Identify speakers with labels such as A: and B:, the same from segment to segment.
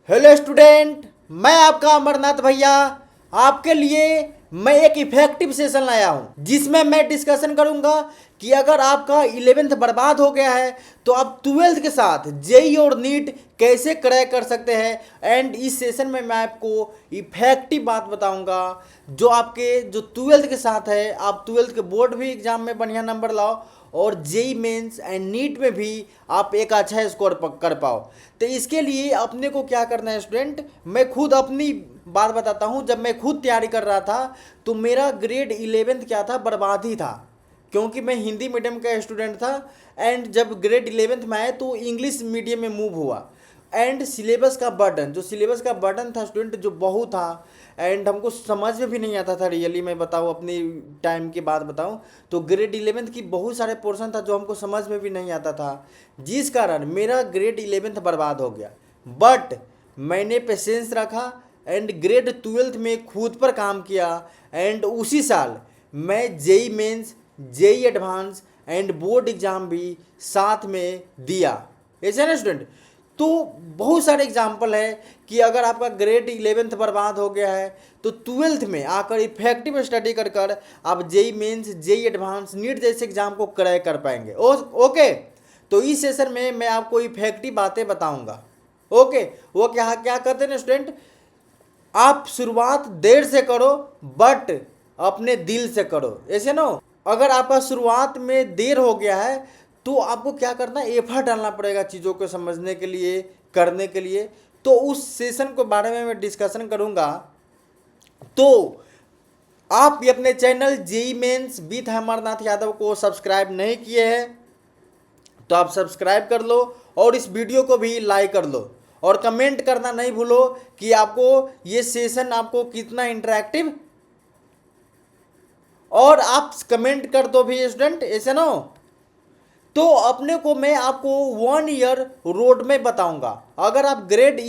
A: Hello student, मैं आपका अमरनाथ भैया आपके लिए मैं एक इफेक्टिव सेशन लाया हूं जिसमें मैं डिस्कशन करूंगा कि अगर आपका 11th बर्बाद हो गया है तो आप 12th के साथ जेई और नीट कैसे क्रैक कर सकते हैं। एंड इस सेशन में मैं आपको इफेक्टिव बात बताऊंगा जो आपके जो 12th के साथ है, आप 12th के बोर्ड भी एग्जाम में बढ़िया नंबर लाओ और जेई मेंस एंड नीट में भी आप एक अच्छा स्कोर कर पाओ। तो इसके लिए अपने को क्या करना है स्टूडेंट, मैं खुद अपनी बात बताता हूँ। जब मैं खुद तैयारी कर रहा था तो मेरा ग्रेड 11th क्या था, बर्बाद ही था, क्योंकि मैं हिंदी मीडियम का स्टूडेंट था। एंड जब ग्रेड 11th में आए तो इंग्लिश मीडियम में मूव हुआ। एंड सिलेबस का बर्डन, जो सिलेबस का बर्डन था स्टूडेंट, जो बहुत था एंड हमको समझ में भी नहीं आता था। रियली मैं बताऊँ, अपनी टाइम की बात बताऊँ तो ग्रेड 11th की बहुत सारे पोर्शन था जो हमको समझ में भी नहीं आता था, जिस कारण मेरा ग्रेड 11th बर्बाद हो गया। बट मैंने पेशेंस रखा एंड ग्रेड 12th में खुद पर काम किया। एंड उसी साल मैं JEE Mains, JEE Advance and board exam भी साथ में दिया। ऐसे ना स्टूडेंट, तो बहुत सारे एग्जाम्पल है कि अगर आपका ग्रेड 11th बर्बाद हो गया है तो 12th में आकर इफेक्टिव स्टडी कर कर आप JEE Mains, JEE Advance, NEET जैसे एग्जाम को क्रैक कर पाएंगे। ओके, तो इस सेशन में मैं आपको इफेक्टिव बातें बताऊंगा। ओके, वो क्या क्या कहते हैं ना स्टूडेंट, आप शुरुआत देर से करो बट अपने दिल से करो। ऐसे ना, अगर आपका शुरुआत में देर हो गया है तो आपको क्या करना है, एफर्ट डालना पड़ेगा चीज़ों को समझने के लिए, करने के लिए। तो उस सेशन के बारे में मैं डिस्कशन करूंगा। तो आप भी अपने channel JEE Mains with Amarnath Yadav को सब्सक्राइब नहीं किए हैं तो आप सब्सक्राइब कर लो और इस वीडियो को भी लाइक कर लो और कमेंट करना नहीं भूलो कि आपको ये सेशन आपको कितना इंटरेक्टिव, और आप कमेंट कर दो भी स्टूडेंट। ऐसे ना, तो अपने को मैं आपको 1 ईयर रोड में बताऊंगा। अगर आप ग्रेड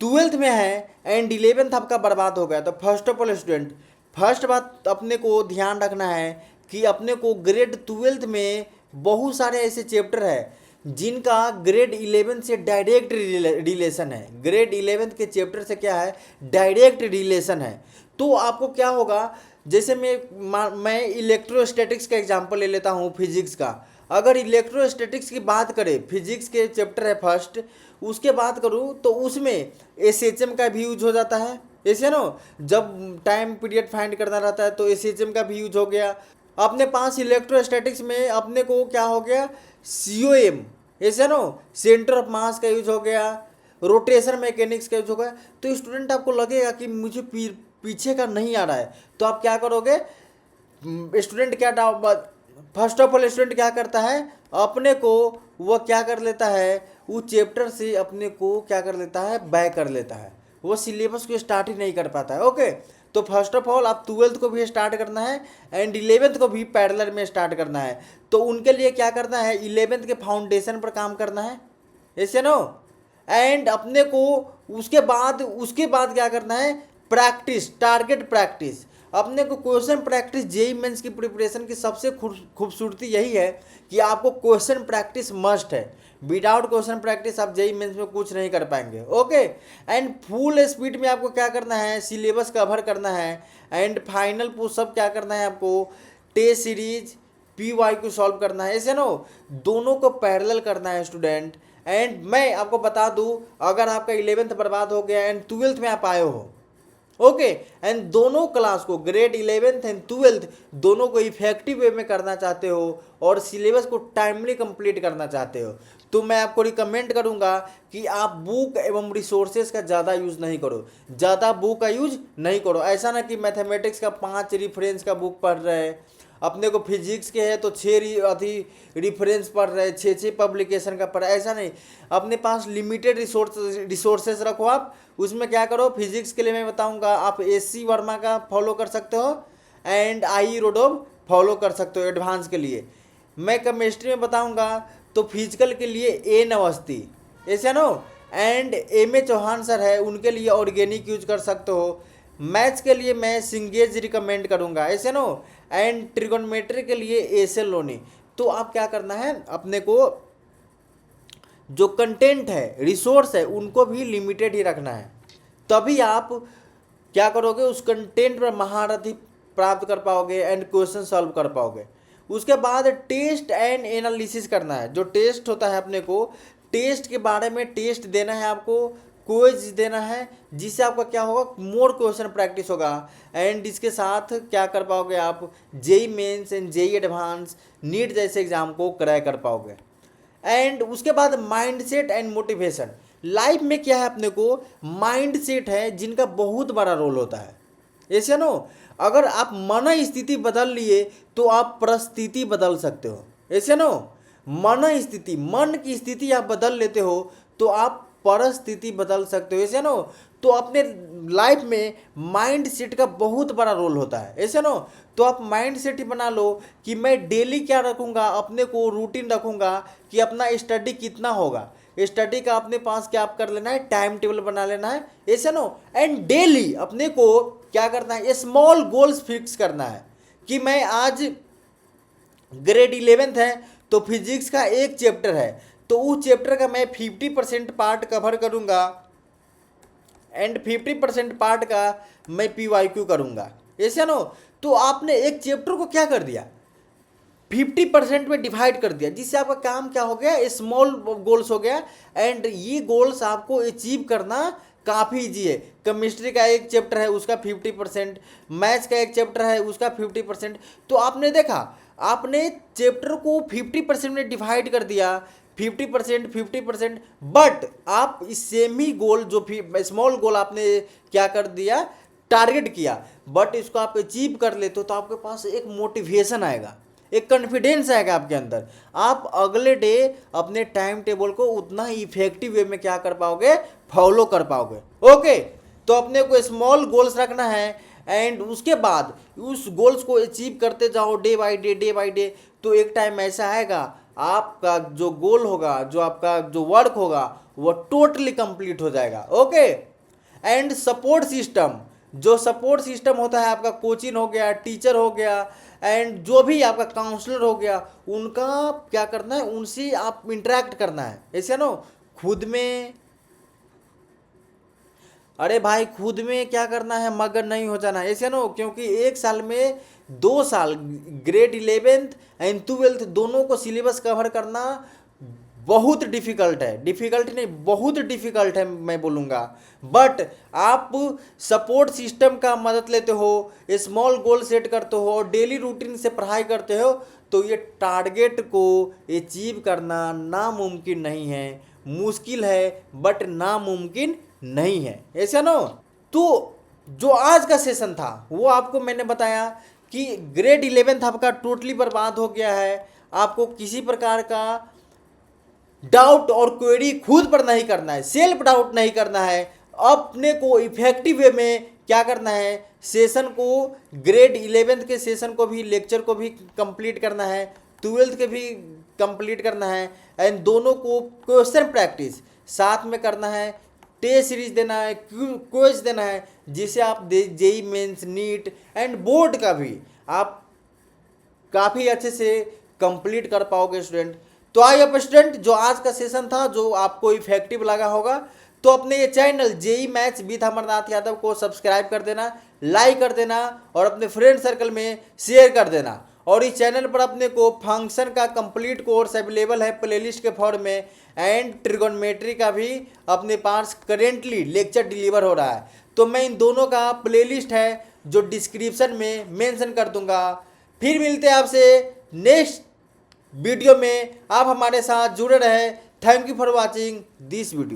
A: 12th में है एंड 11th आपका बर्बाद हो गया तो first of all student, first बात अपने को ध्यान रखना है कि अपने को ग्रेड 12th में बहुत सारे ऐसे चैप्टर है जिनका ग्रेड 11 से डायरेक्ट रिलेशन है। ग्रेड 11th के चैप्टर से क्या है, डायरेक्ट रिलेशन है। तो आपको क्या होगा, जैसे मैं इलेक्ट्रोस्टैटिक्स का एग्जांपल ले लेता हूँ, फिजिक्स का। अगर इलेक्ट्रोस्टैटिक्स की बात करें, फिजिक्स के चैप्टर है फर्स्ट, उसके बात करूँ तो उसमें एसएचएम का भी यूज हो जाता है। ऐसे ना, जब टाइम पीरियड फाइंड करना रहता है तो एसएचएम का भी यूज हो गया। अपने पास इलेक्ट्रोस्टैटिक्स में अपने को क्या हो गया, सीओएम, ऐसे ना, सेंटर ऑफ मास का यूज हो गया, रोटेशन मैकेनिक्स का यूज हो गया। तो स्टूडेंट आपको लगेगा कि मुझे पीछे का नहीं आ रहा है तो आप क्या करोगे, स्टूडेंट क्या, फर्स्ट ऑफ ऑल स्टूडेंट क्या करता है, अपने को वो क्या कर लेता है, वो चैप्टर से अपने को क्या कर लेता है, बैक कर लेता है, वो सिलेबस को स्टार्ट ही नहीं कर पाता है। ओके, तो फर्स्ट ऑफ ऑल आप 12th को भी स्टार्ट करना है एंड 11th को भी पैरेलल में स्टार्ट करना है। तो उनके लिए क्या करना है, 11th के फाउंडेशन पर काम करना है, ऐसे नो। एंड अपने को उसके बाद क्या करना है, प्रैक्टिस, टारगेट प्रैक्टिस। अपने को क्वेश्चन प्रैक्टिस, जेई मेंस की प्रिपरेशन की सबसे खूबसूरती यही है कि आपको क्वेश्चन प्रैक्टिस मस्ट है। विदाउट क्वेश्चन प्रैक्टिस आप जेई मेंस में कुछ नहीं कर पाएंगे। ओके, एंड फुल स्पीड में आपको क्या करना है, सिलेबस कवर करना है एंड फाइनल पुशअप क्या करना है, आपको टेस्ट सीरीज, पीवाई को सॉल्व करना है। ऐसे नो, दोनों को पैरेलल करना है स्टूडेंट। एंड मैं आपको बता दूं, अगर आपका 11th बर्बाद हो गया एंड 12th में आप आए हो, ओके, एंड दोनों क्लास को, ग्रेड 11th एंड 12th दोनों को इफेक्टिव वे में करना चाहते हो और सिलेबस को टाइमली कंप्लीट करना चाहते हो, तो मैं आपको रिकमेंड करूंगा कि आप बुक एवं रिसोर्सेज का ज़्यादा यूज़ नहीं करो, ज़्यादा बुक का यूज नहीं करो। ऐसा ना कि मैथमेटिक्स का 5 रिफरेंस का बुक पढ़ रहे हैं, अपने को फिजिक्स के है तो 6 अथी रिफरेंस पढ़ रहे, 6 पब्लिकेशन का पढ़, ऐसा नहीं। अपने पास लिमिटेड रिसोर्सेज रखो आप, उसमें क्या करो, फिजिक्स के लिए मैं बताऊंगा, आप एससी वर्मा का फॉलो कर सकते हो एंड आई रोडोव फॉलो कर सकते हो एडवांस के लिए। मैं केमिस्ट्री में बताऊंगा तो फिजिकल के लिए ए अवस्थी, ऐसा no, and M A Chauhan sir है, उनके लिए ऑर्गेनिक यूज कर सकते हो। मैथ्स के लिए मैं सिंगेज रिकमेंड करूंगा, ऐसे नो, एंड ट्रिगोनोमेट्री के लिए एस एल लोनी। तो आप क्या करना है, अपने को जो कंटेंट है, रिसोर्स है, उनको भी लिमिटेड ही रखना है। तभी आप क्या करोगे, उस कंटेंट पर महारथी प्राप्त कर पाओगे एंड क्वेश्चन सॉल्व कर पाओगे। उसके बाद टेस्ट एंड एनालिसिस करना है। जो टेस्ट होता है, अपने को टेस्ट के बारे में टेस्ट देना है, आपको क्विज देना है, जिससे आपका क्या होगा, मोर क्वेश्चन प्रैक्टिस होगा एंड इसके साथ क्या कर पाओगे, आप JEE Mains and JEE Advance, NEET जैसे एग्जाम को क्रैक कर पाओगे। एंड उसके बाद माइंडसेट एंड मोटिवेशन। लाइफ में क्या है, अपने को माइंडसेट है जिनका बहुत बड़ा रोल होता है, ऐसे नो। अगर आप मन स्थिति बदल लिए तो आप परिस्थिति बदल सकते हो, ऐसे नो। मन स्थिति, मन की स्थिति आप बदल लेते हो तो आप परिस्थिति बदल सकते हो, ऐसे नो। तो अपने लाइफ में माइंड सेट का बहुत बड़ा रोल होता है, ऐसे नो। तो आप माइंड सेट ही बना लो कि मैं डेली क्या रखूँगा, अपने को रूटीन रखूँगा कि अपना स्टडी कितना होगा। स्टडी का अपने पास क्या आप कर लेना है, टाइम टेबल बना लेना है, ऐसे नो। एंड डेली अपने को क्या करना है, स्मॉल गोल्स फिक्स करना है कि मैं आज ग्रेड 11th है तो फिजिक्स का एक चैप्टर है, तो उस चैप्टर का मैं 50% पार्ट कवर करूँगा एंड 50% पार्ट का मैं PYQ करूँगा, ऐसे नो। तो आपने एक चैप्टर को क्या कर दिया, 50% में डिवाइड कर दिया, जिससे आपका काम क्या हो गया, स्मॉल गोल्स हो गया। एंड ये गोल्स आपको अचीव करना काफ़ी ईजी है। केमिस्ट्री का एक चैप्टर है उसका 50%, मैथ्स का एक चैप्टर है उसका 50%। तो आपने देखा, आपने चैप्टर को 50% में डिवाइड कर दिया, 50%, बट आप इस सेम ही गोल, जो स्मॉल गोल आपने क्या कर दिया, टारगेट किया, बट इसको आप अचीव कर लेते हो तो आपके पास एक मोटिवेशन आएगा, एक कॉन्फिडेंस आएगा आपके अंदर। आप अगले डे अपने टाइम टेबल को उतना ही इफेक्टिव वे में क्या कर पाओगे, फॉलो कर पाओगे। ओके, तो अपने को स्मॉल गोल्स रखना है एंड उसके बाद उस गोल्स को अचीव करते जाओ डे बाय डे। तो एक टाइम ऐसा आएगा, आपका जो गोल होगा, जो आपका जो वर्क होगा, वो टोटली कंप्लीट हो जाएगा। ओके, एंड सपोर्ट सिस्टम, जो सपोर्ट सिस्टम होता है आपका, कोचिंग हो गया, टीचर हो गया एंड जो भी आपका काउंसलर हो गया, उनका क्या करना है, उनसे आप इंटरेक्ट करना है, ऐसे ना। खुद में, अरे भाई, खुद में क्या करना है, मगन नहीं हो जाना, ऐसे ना। क्योंकि एक साल में 2 साल ग्रेड 11th एंड 12th दोनों को सिलेबस कवर करना बहुत डिफ़िकल्ट है, डिफ़िकल्ट नहीं, बहुत डिफ़िकल्ट है मैं बोलूँगा। बट आप सपोर्ट सिस्टम का मदद लेते हो, स्मॉल गोल सेट करते हो और डेली रूटीन से पढ़ाई करते हो, तो ये टारगेट को अचीव करना नामुमकिन नहीं है, मुश्किल है बट नामुमकिन नहीं है, ऐसा ना। तो जो आज का सेशन था वो आपको मैंने बताया कि ग्रेड 11th आपका टोटली बर्बाद हो गया है। आपको किसी प्रकार का डाउट और क्वेरी खुद पर नहीं करना है, सेल्फ डाउट नहीं करना है। अपने को इफेक्टिव वे में क्या करना है, सेशन को, ग्रेड 11th के सेशन को भी, लेक्चर को भी कंप्लीट करना है, 12th के भी कंप्लीट करना है एंड दोनों को क्वेश्चन प्रैक्टिस साथ में करना है, टेस्ट सीरीज देना है, क्विज देना है, जिसे आप JEE Mains, NEET and board का भी आप काफ़ी अच्छे से कंप्लीट कर पाओगे स्टूडेंट। तो आई होप स्टूडेंट, जो आज का सेशन था जो आपको इफेक्टिव लगा होगा, तो अपने ये channel JEE maths with Amarnath Yadav को सब्सक्राइब कर देना, लाइक कर देना और अपने फ्रेंड सर्कल में शेयर कर देना। और इस चैनल पर अपने को फंक्शन का कंप्लीट कोर्स अवेलेबल है प्लेलिस्ट के फॉर्म में एंड ट्रिगोनोमेट्री का भी अपने पास करेंटली लेक्चर डिलीवर हो रहा है। तो मैं इन दोनों का प्लेलिस्ट है जो डिस्क्रिप्शन में मेंशन कर दूंगा। फिर मिलते हैं आपसे नेक्स्ट वीडियो में, आप हमारे साथ जुड़े रहे। Thank you for watching this video.